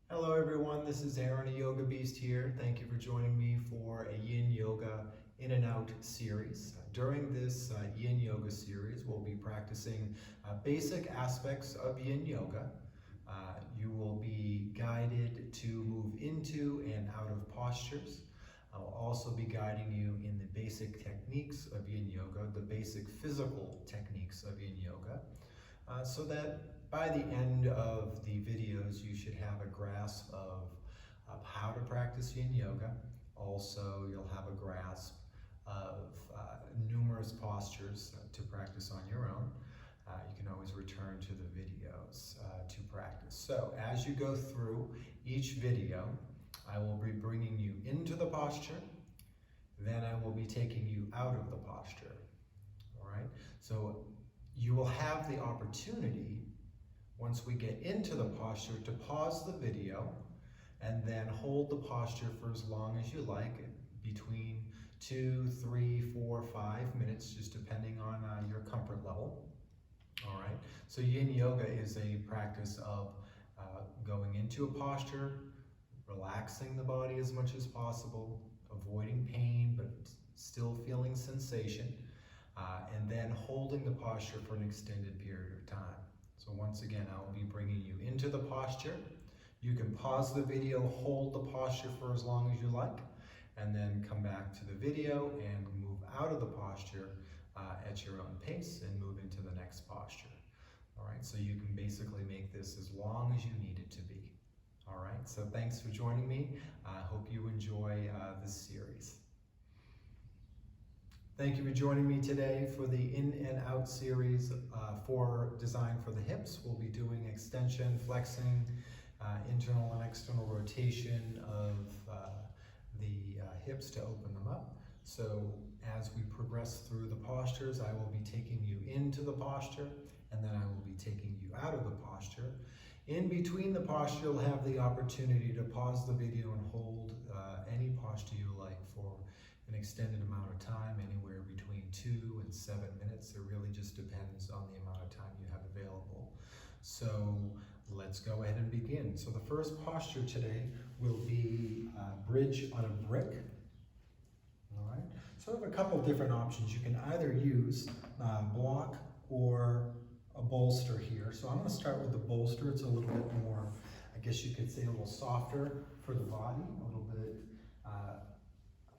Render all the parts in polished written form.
Hello everyone, this is Aaron, a Yoga Beast here. Thank you for joining me for a Yin Yoga In and Out series. During this Yin Yoga series, we'll be practicing basic aspects of Yin Yoga. You will be guided to move into and out of postures. I will also be guiding you in the basic techniques of Yin Yoga, the basic physical techniques of Yin Yoga, so that by the end of the videos, you should have a grasp of how to practice Yin Yoga. Also, you'll have a grasp of numerous postures to practice on your own. You can always return to the videos to practice. So as you go through each video, I will be bringing you into the posture, then I will be taking you out of the posture. All right? So you will have the opportunity, once we get into the posture, to pause the video and then hold the posture for as long as you like, between 2, 3, 4, 5 minutes, just depending on your comfort level. All right, so Yin Yoga is a practice of going into a posture, relaxing the body as much as possible, avoiding pain but still feeling sensation, and then holding the posture for an extended period of time. So once again, I will be bringing you into the posture. You can pause the video, hold the posture for as long as you like, and then come back to the video and move out of the posture at your own pace and move into the next posture. All right, so you can basically make this as long as you need it to be. All right, so thanks for joining me. I hope you enjoy this series. Thank you for joining me today for the In and Out series designed for the hips. We'll be doing extension, flexing, internal and external rotation of the hips to open them up. So as we progress through the postures, I will be taking you into the posture, and then I will be taking you out of the posture. In between the posture, you'll have the opportunity to pause the video and hold any posture you like for an extended amount of time, anywhere between 2 and 7 minutes. It really just depends on the amount of time you have available. So let's go ahead and begin. So the first posture today will be bridge on a brick. All right. So I have a couple different options. You can either use block or a bolster here. So I'm going to start with the bolster. It's a little bit more, I guess you could say, a little softer for the body, a little bit,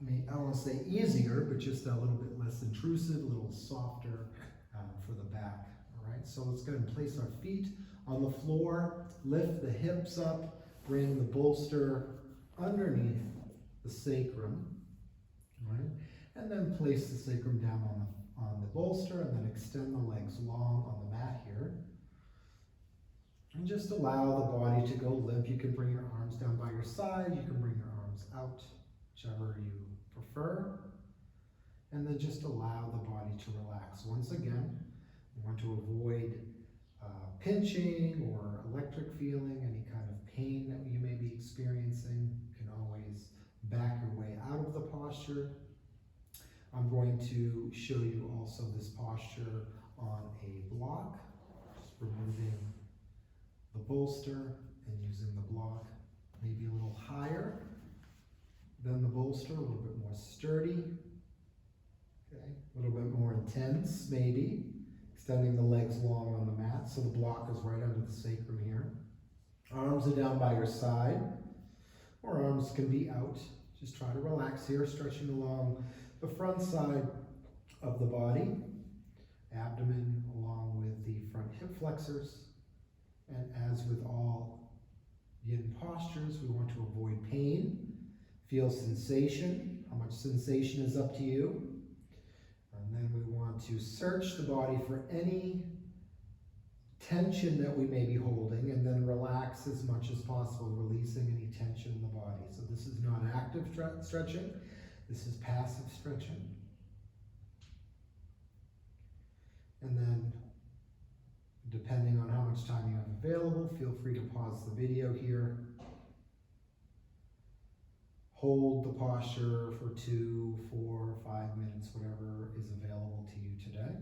I don't want to say easier, but just a little bit less intrusive, a little softer for the back. All right, so let's go ahead and place our feet on the floor, lift the hips up, bring the bolster underneath the sacrum, all right, and then place the sacrum down on the bolster, and then extend the legs long on the mat here. And just allow the body to go limp. You can bring your arms down by your side, you can bring your arms out, whichever you prefer, and then just allow the body to relax. Once again, you want to avoid pinching or electric feeling, any kind of pain that you may be experiencing. You can always back your way out of the posture. I'm going to show you also this posture on a block, just removing the bolster and using the block maybe a little higher than the bolster, a little bit more sturdy, okay, a little bit more intense maybe, extending the legs long on the mat so the block is right under the sacrum here. Arms are down by your side, or arms can be out. Just try to relax here, stretching along the front side of the body, abdomen along with the front hip flexors. And as with all Yin postures, we want to avoid pain. Feel sensation. How much sensation is up to you. And then we want to search the body for any tension that we may be holding, and then relax as much as possible, releasing any tension in the body. So this is not active stretching. This is passive stretching. And then, depending on how much time you have available, feel free to pause the video here. Hold the posture for 2, 4, 5 minutes, whatever is available to you today.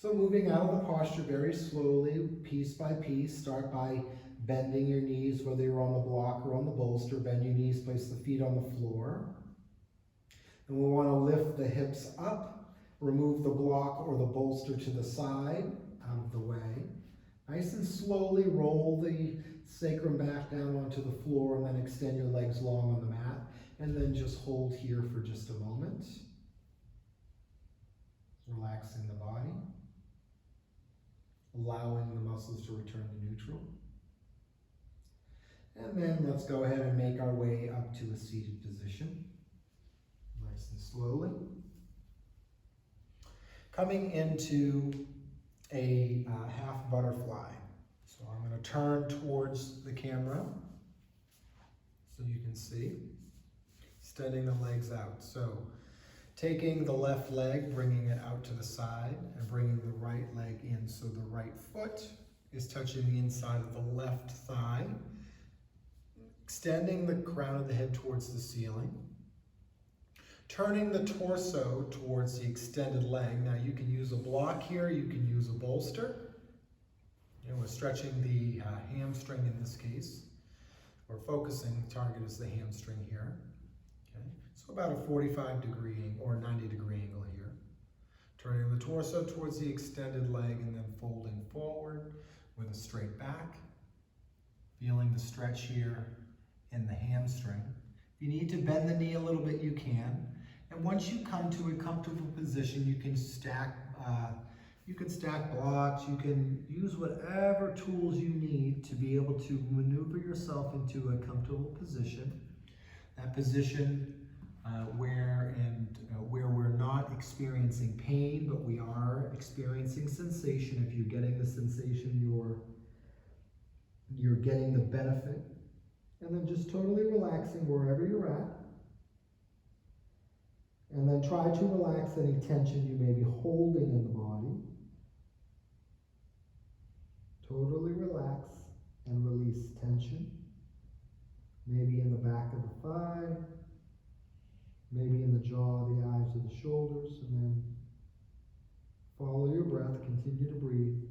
So moving out of the posture very slowly, piece by piece, start by bending your knees, whether you're on the block or on the bolster. Bend your knees, place the feet on the floor. And we want to lift the hips up, remove the block or the bolster to the side, out of the way. Nice and slowly roll the sacrum back down onto the floor and then extend your legs long on the mat. And then just hold here for just a moment. Relaxing the body. Allowing the muscles to return to neutral. And then let's go ahead and make our way up to a seated position. Nice and slowly. Coming into a half butterfly. So I'm going to turn towards the camera so you can see. Extending the legs out. So taking the left leg, bringing it out to the side, and bringing the right leg in. So the right foot is touching the inside of the left thigh. Extending the crown of the head towards the ceiling. Turning the torso towards the extended leg. Now you can use a block here, you can use a bolster. We're stretching the hamstring in this case. We're focusing, the target is the hamstring here. Okay. So about a 45-degree or 90-degree angle here. Turning the torso towards the extended leg and then folding forward with a straight back. Feeling the stretch here in the hamstring. If you need to bend the knee a little bit, you can. And once you come to a comfortable position, you can stack blocks, you can use whatever tools you need to be able to maneuver yourself into a comfortable position. That position where we're not experiencing pain, but we are experiencing sensation. If you're getting the sensation, you're getting the benefit. And then just totally relaxing wherever you're at. And then try to relax any tension you may be holding in the body. Totally relax and release tension. Maybe in the back of the thigh, maybe in the jaw, the eyes, or the shoulders, and then follow your breath, continue to breathe.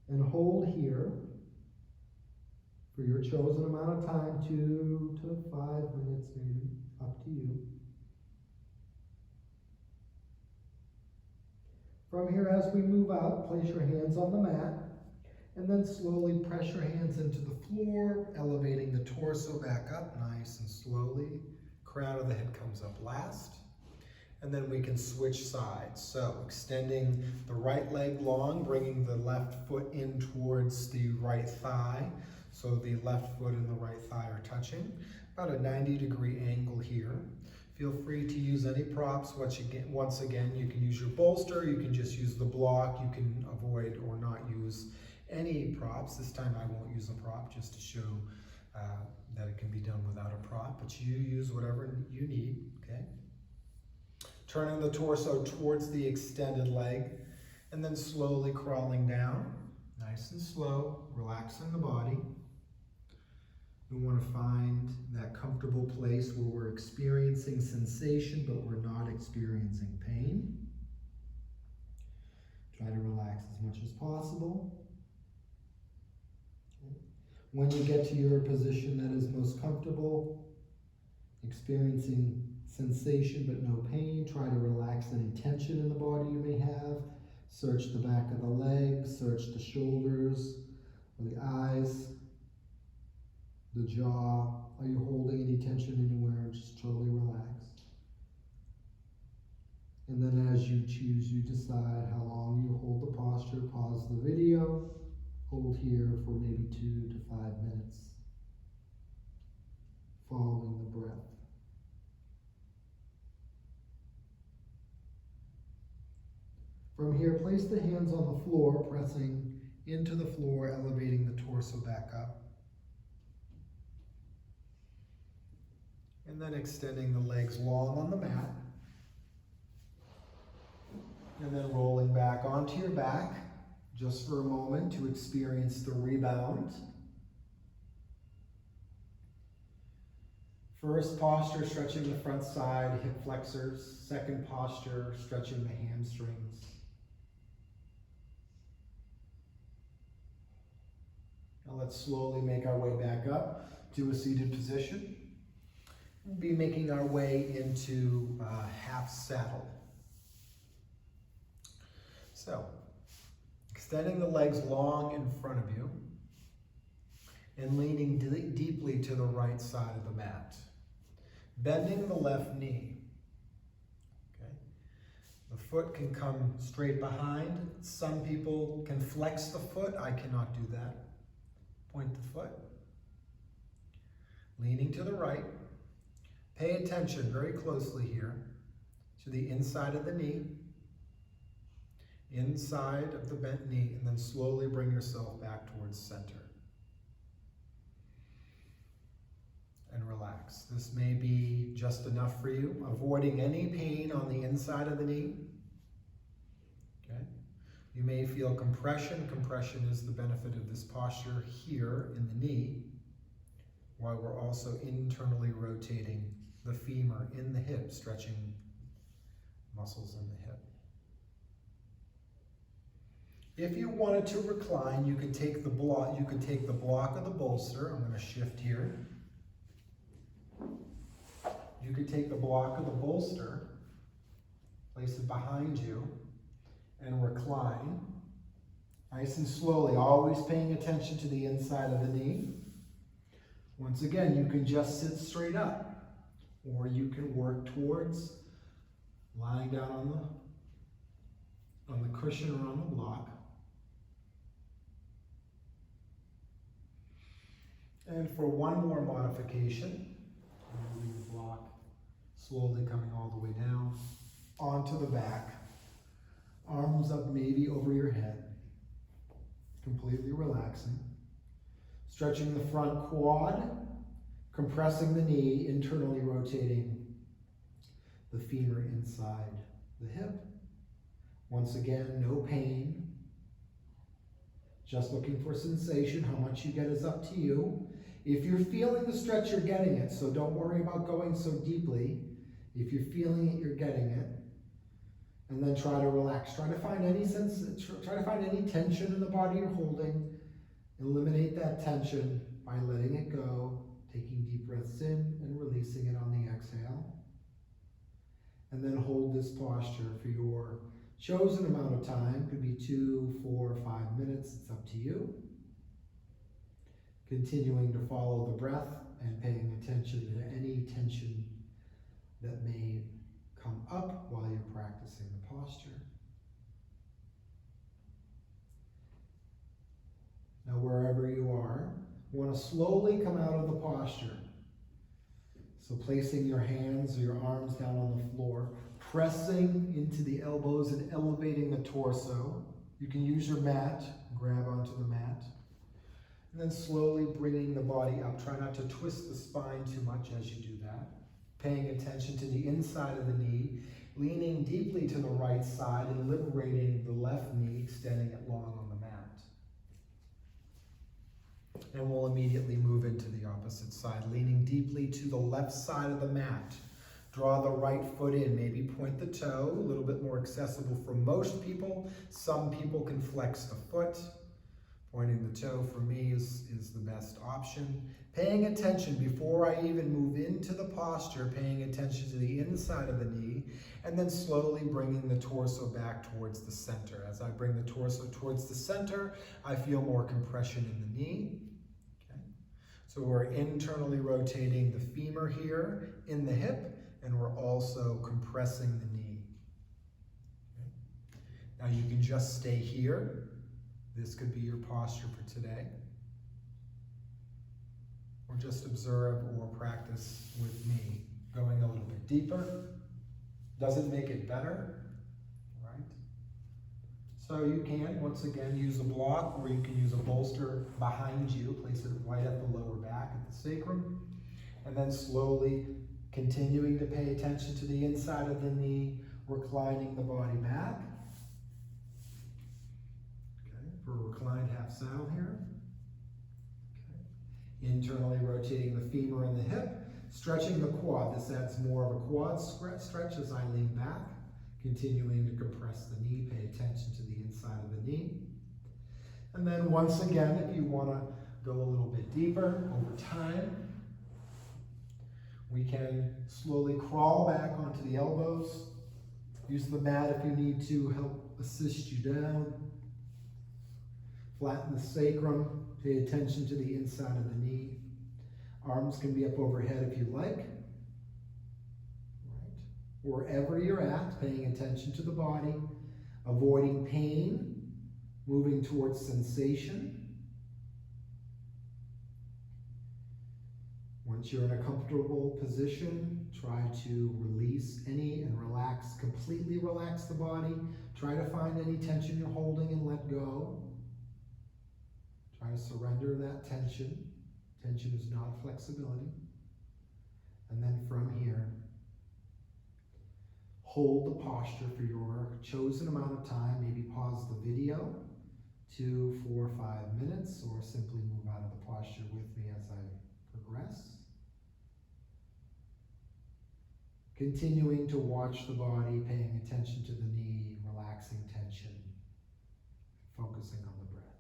And hold here for your chosen amount of time, 2 to 5 minutes maybe, up to you. From here, as we move out, place your hands on the mat, and then slowly press your hands into the floor, elevating the torso back up, nice and slowly. Crown of the head comes up last. And then we can switch sides. So extending the right leg long, bringing the left foot in towards the right thigh. So the left foot and the right thigh are touching. About a 90-degree angle here. Feel free to use any props. Once again, you can use your bolster, you can just use the block, you can avoid or not use any props. This time I won't use a prop just to show that it can be done without a prop, but you use whatever you need, okay? Turning the torso towards the extended leg, and then slowly crawling down, nice and slow, relaxing the body. We want to find that comfortable place where we're experiencing sensation, but we're not experiencing pain. Try to relax as much as possible. When you get to your position that is most comfortable, experiencing sensation but no pain, try to relax any tension in the body you may have. Search the back of the legs, search the shoulders, or the eyes, the jaw. Are you holding any tension anywhere? Just totally relax. And then as you choose, you decide how long you hold the posture. Pause the video. Hold here for maybe 2 to 5 minutes, following the breath. From here, place the hands on the floor, pressing into the floor, elevating the torso back up. And then extending the legs long on the mat. And then rolling back onto your back, just for a moment to experience the rebound. First posture, stretching the front side, hip flexors. Second posture, stretching the hamstrings. Now let's slowly make our way back up to a seated position. We'll be making our way into half saddle. So, extending the legs long in front of you and leaning deeply to the right side of the mat. Bending the left knee. Okay. The foot can come straight behind. Some people can flex the foot. I cannot do that. Point the foot. Leaning to the right. Pay attention very closely here to the inside of the knee, inside of the bent knee, and then slowly bring yourself back towards center. And relax. This may be just enough for you, avoiding any pain on the inside of the knee. Okay. You may feel compression. Compression is the benefit of this posture here in the knee, while we're also internally rotating the femur in the hip, stretching muscles in the hip. If you wanted to recline, you could take the block. You could take the block of the bolster. I'm going to shift here. You could take the block of the bolster, place it behind you, and recline. Nice and slowly, always paying attention to the inside of the knee. Once again, you can just sit straight up, or you can work towards lying down on the cushion or on the block. And for one more modification, moving the block slowly coming all the way down onto the back, arms up maybe over your head, completely relaxing, stretching the front quad, compressing the knee, internally rotating the femur inside the hip. Once again, no pain, just looking for sensation. How much you get is up to you. If you're feeling the stretch, you're getting it, so don't worry about going so deeply. If you're feeling it, you're getting it. And then try to relax. Try to find any tension in the body you're holding. Eliminate that tension by letting it go, taking deep breaths in and releasing it on the exhale. And then hold this posture for your chosen amount of time. Could be 2, 4, 5 minutes. It's up to you. Continuing to follow the breath and paying attention to any tension that may come up while you're practicing the posture. Now, wherever you are, you want to slowly come out of the posture. So placing your hands or your arms down on the floor, pressing into the elbows and elevating the torso. You can use your mat, grab onto the mat. And then slowly bringing the body up. Try not to twist the spine too much as you do that. Paying attention to the inside of the knee, leaning deeply to the right side and liberating the left knee, extending it long on the mat. And we'll immediately move into the opposite side, leaning deeply to the left side of the mat. Draw the right foot in, maybe point the toe, a little bit more accessible for most people. Some people can flex the foot. Pointing the toe for me is the best option. Paying attention before I even move into the posture, paying attention to the inside of the knee, and then slowly bringing the torso back towards the center. As I bring the torso towards the center, I feel more compression in the knee. Okay. So we're internally rotating the femur here in the hip, and we're also compressing the knee. Okay. Now you can just stay here. This could be your posture for today. Or just observe or practice with me, going a little bit deeper. Doesn't make it better, right? So you can, once again, use a block, or you can use a bolster behind you. Place it right at the lower back at the sacrum. And then slowly continuing to pay attention to the inside of the knee, reclining the body back. For a reclined half saddle here. Okay. Internally rotating the femur and the hip, stretching the quad. This adds more of a quad stretch as I lean back, continuing to compress the knee, pay attention to the inside of the knee. And then once again, if you want to go a little bit deeper over time. We can slowly crawl back onto the elbows. Use the mat if you need to help assist you down. Flatten the sacrum. Pay attention to the inside of the knee. Arms can be up overhead if you like. Right. Wherever you're at, paying attention to the body, avoiding pain, moving towards sensation. Once you're in a comfortable position, try to release any and relax, completely relax the body. Try to find any tension you're holding and let go. Try to surrender that tension. Tension is not flexibility. And then from here, hold the posture for your chosen amount of time. Maybe pause the video, 2, 4, 5 minutes, or simply move out of the posture with me as I progress. Continuing to watch the body, paying attention to the knee, relaxing tension, focusing on the breath.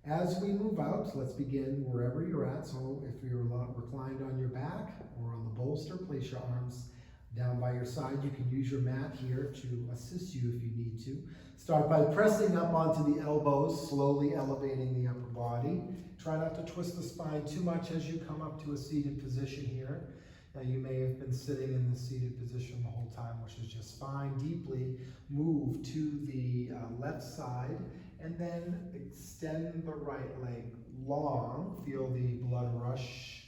As we move out, let's begin wherever you're at. So if you're reclined on your back or on the bolster, place your arms down by your side. You can use your mat here to assist you if you need to. Start by pressing up onto the elbows, slowly elevating the upper body. Try not to twist the spine too much as you come up to a seated position here. Now you may have been sitting in the seated position the whole time, which is just fine. Deeply move to the left side and then extend the right leg long. Feel the blood rush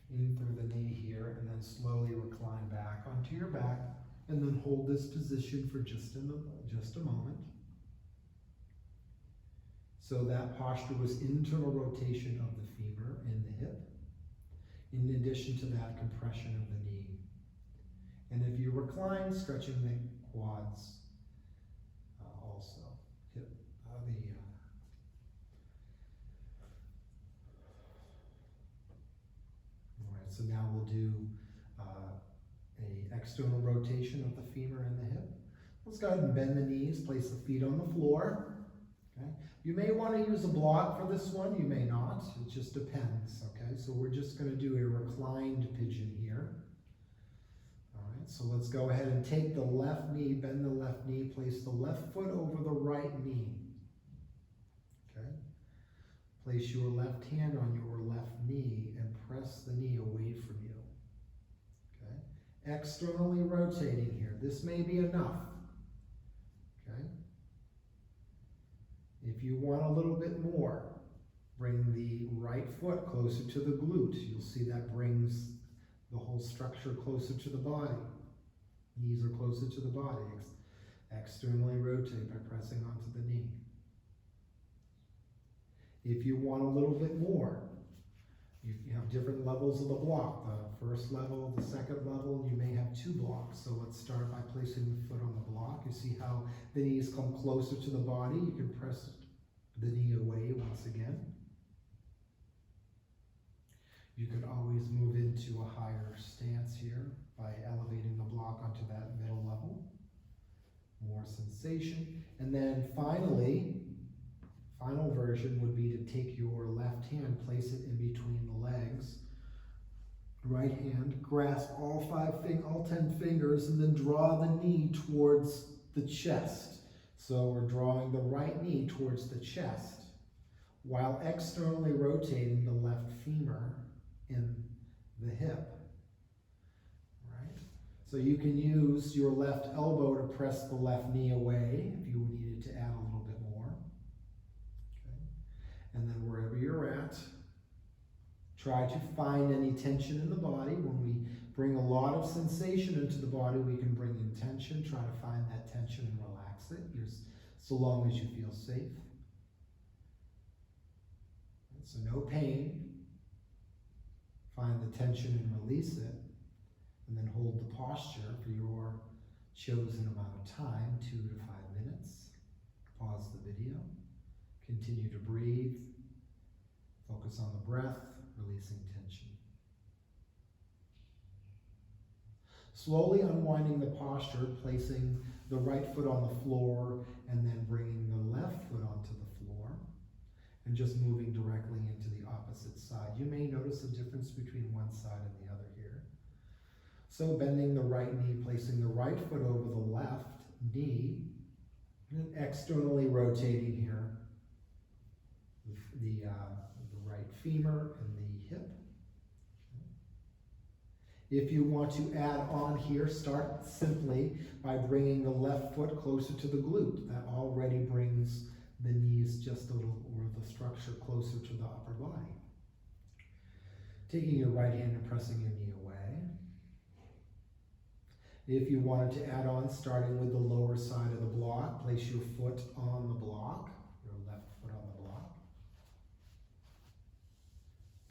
in through the knee here, and then slowly recline back onto your back, and then hold this position for just a moment. So that posture was internal rotation of the femur and the hip, in addition to that compression of the knee. And if you recline, stretching the quads also. Hip, So now we'll do a external rotation of the femur and the hip. Let's go ahead and bend the knees, place the feet on the floor. Okay. You may want to use a block for this one, you may not. It just depends. Okay, so we're just going to do a reclined pigeon here. All right, so let's go ahead and take the left knee, bend the left knee, place the left foot over the right knee. Okay. Place your left hand on your left knee and press the knee away from you. Okay? Externally rotating here. This may be enough. Okay? If you want a little bit more, bring the right foot closer to the glute. You'll see that brings the whole structure closer to the body. Knees are closer to the body. Externally rotate by pressing onto the knee. If you want a little bit more, you have different levels of the block. The first level, the second level, you may have 2 blocks. So let's start by placing the foot on the block. You see how the knees come closer to the body. You can press the knee away once again. You can always move into a higher stance here by elevating the block onto that middle level. More sensation. And then finally, final version would be to take your left hand, place it in between the legs. Right hand, grasp all 10 fingers, and then draw the knee towards the chest. So we're drawing the right knee towards the chest, while externally rotating the left femur in the hip. Right? So you can use your left elbow to press the left knee away if you needed to add a little bit more. And then wherever you're at, try to find any tension in the body. When we bring a lot of sensation into the body, we can bring in tension. Try to find that tension and relax it, so long as you feel safe. So no pain. Find the tension and release it. And then hold the posture for your chosen amount of time, 2 to 5 minutes. Pause the video. Continue to breathe. Focus on the breath, releasing tension. Slowly unwinding the posture, placing the right foot on the floor and then bringing the left foot onto the floor. and just moving directly into the opposite side. You may notice a difference between one side and the other here. So bending the right knee, placing the right foot over the left knee, and externally rotating here the right femur and the hip. If you want to add on here, start simply by bringing the left foot closer to the glute. That already brings the knees just a little, or the structure closer to the upper body. Taking your right hand and pressing your knee away. If you wanted to add on, starting with the lower side of the block, place your foot on the block, your left foot on the block,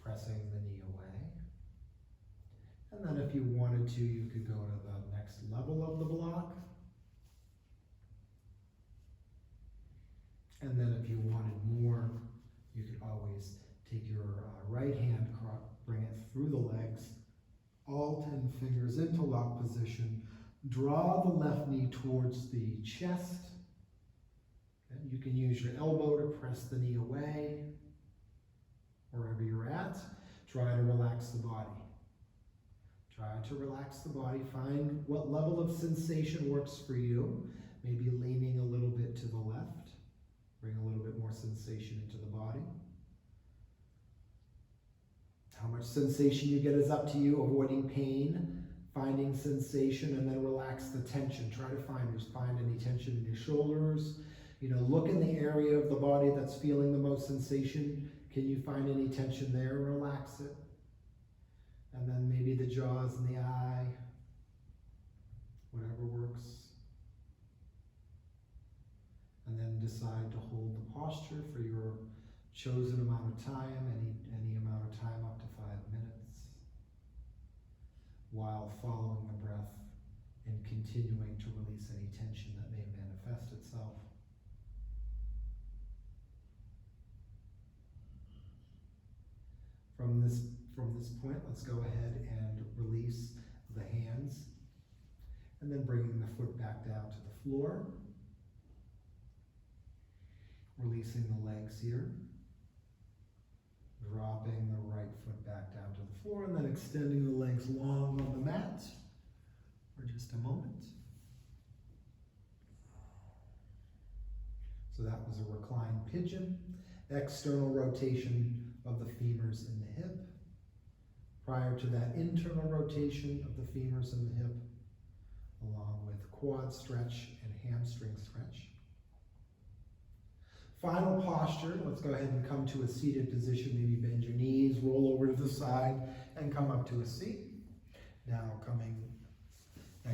pressing the knee away. And then if you wanted to, you could go to the next level of the block. And then if you wanted more, you could always take your right hand, bring it through the legs, all 10 fingers into lock position. Draw the left knee towards the chest. Okay. You can use your elbow to press the knee away, wherever you're at. Try to relax the body. Try to relax the body. Find what level of sensation works for you. Maybe leaning a little bit to the left. Bring a little bit more sensation into the body. How much sensation you get is up to you. Avoiding pain, finding sensation, and then relax the tension. Try to find any tension in your shoulders. Look in the area of the body that's feeling the most sensation. Can you find any tension there? Relax it. And then maybe the jaws and the eye, whatever works. And then decide to hold the posture for your chosen amount of time, any amount of time up to 5 minutes, while following the breath and continuing to release any tension that may manifest itself. From this point, let's go ahead and release the hands, and then bringing the foot back down to the floor. Releasing the legs here. Dropping the right foot back down to the floor, and then extending the legs long on the mat for just a moment. So that was a reclined pigeon. External rotation of the femurs in the hip. Prior to that, internal rotation of the femurs in the hip, along with quad stretch and hamstring stretch. Final posture, let's go ahead and come to a seated position. Maybe bend your knees, roll over to the side, and come up to a seat. Now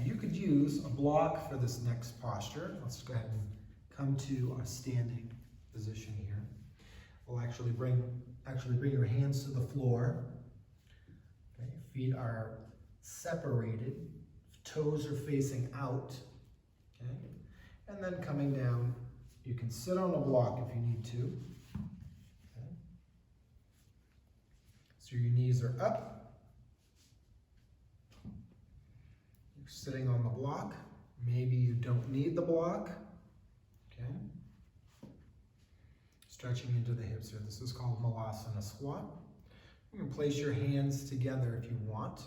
you could use a block for this next posture. Let's go ahead and come to a standing position here. We'll actually bring your hands to the floor. Okay, feet are separated, toes are facing out. Okay, and then coming down. You can sit on a block if you need to. Okay. So your knees are up. You're sitting on the block. Maybe you don't need the block. Okay. Stretching into the hips here. This is called Malasana squat. You can place your hands together if you want.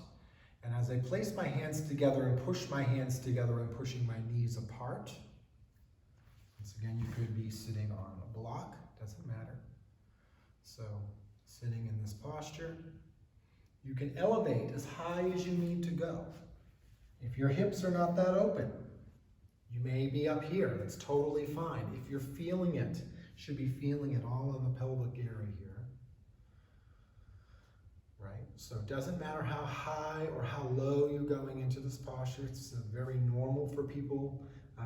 And as I place my hands together and push my hands together, I'm pushing my knees apart. Once again, you could be sitting on a block, doesn't matter. So, sitting in this posture, you can elevate as high as you need to go. If your hips are not that open, you may be up here. That's totally fine. If you're feeling it, you should be feeling it all in the pelvic area here. Right? So it doesn't matter how high or how low you're going into this posture. It's very normal for people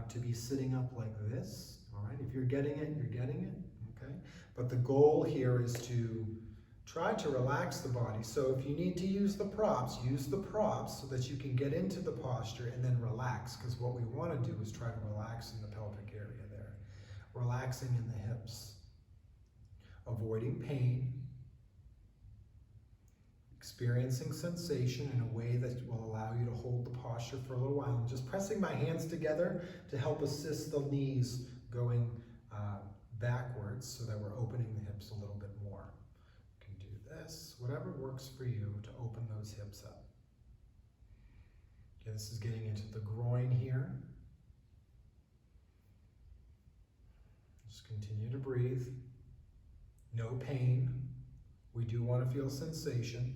to be sitting up like this, all right? If you're getting it, you're getting it, okay? But the goal here is to try to relax the body. So if you need to use the props so that you can get into the posture and then relax, because what we want to do is try to relax in the pelvic area there. Relaxing in the hips. Avoiding pain. Experiencing sensation in a way that will allow you to hold the posture for a little while. And just pressing my hands together to help assist the knees going backwards so that we're opening the hips a little bit more. You can do this, whatever works for you to open those hips up. Okay, this is getting into the groin here. Just continue to breathe. No pain. We do want to feel sensation.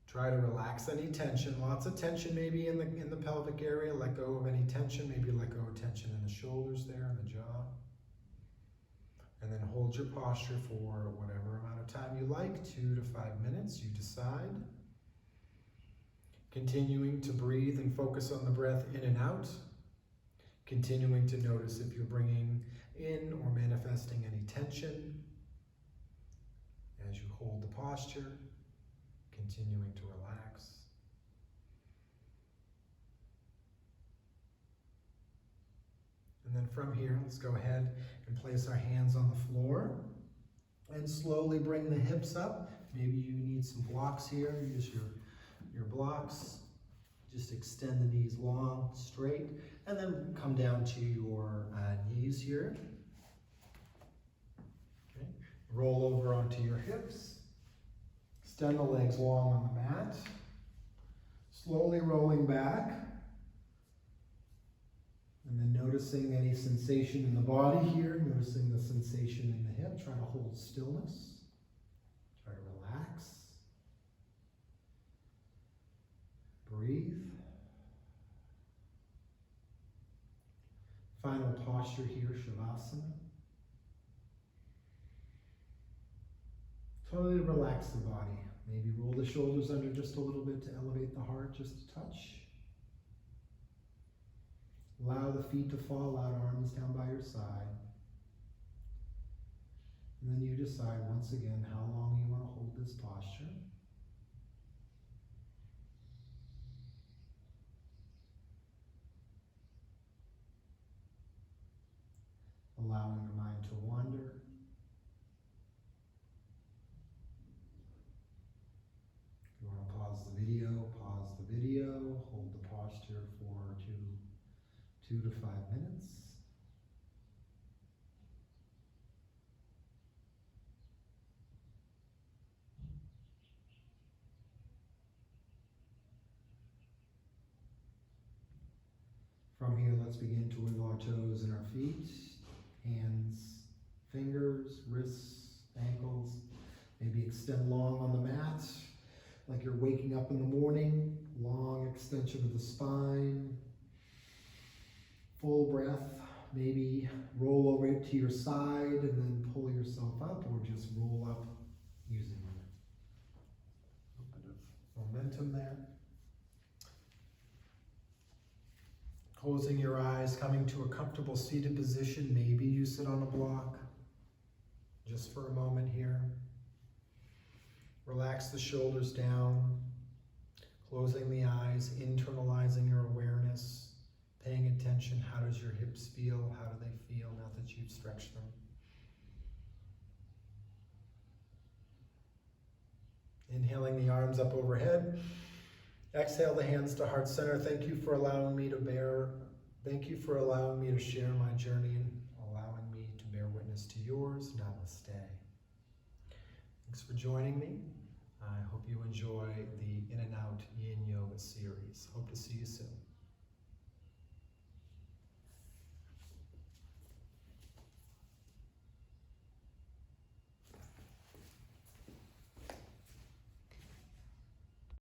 Try to relax any tension. Lots of tension maybe in the pelvic area. Let go of any tension. Maybe let go of tension in the shoulders there, in the jaw. And then hold your posture for whatever amount of time you like, 2 to 5 minutes, you decide. Continuing to breathe and focus on the breath in and out. Continuing to notice if you're bringing in or manifesting any tension as you hold the posture. Continuing to relax. And then from here, let's go ahead and place our hands on the floor and slowly bring the hips up. Maybe you need some blocks here. Use your blocks. Just extend the knees long, straight, and then come down to your knees here. Okay. Roll over onto your hips. Extend the legs long on the mat. Slowly rolling back. And then noticing any sensation in the body here, noticing the sensation in the hip. Try to hold stillness. Try to relax. Breathe. Final posture here, Shavasana. Totally relax the body. Maybe roll the shoulders under just a little bit to elevate the heart just a touch. Allow the feet to fall out, arms down by your side. And then you decide once again how long you want to hold this posture. Allowing your mind to wander. If you want to pause the video, hold the posture for 2 to 5 minutes. From here, let's begin to wiggle our toes and our feet, hands, fingers, wrists, ankles. Maybe extend long on the mat, like you're waking up in the morning. Long extension of the spine. Full breath. Maybe roll over to your side and then pull yourself up, or just roll up using a bit of momentum there. Closing your eyes, coming to a comfortable seated position. Maybe you sit on a block just for a moment here. Relax the shoulders down, closing the eyes, internalizing your awareness, paying attention. How does your hips feel? How do they feel now that you've stretched them? Inhaling the arms up overhead. Exhale the hands to heart center. Thank you for allowing me to share my journey and allowing me to bear witness to yours. Namaste. Thanks for joining me. I hope you enjoy the in and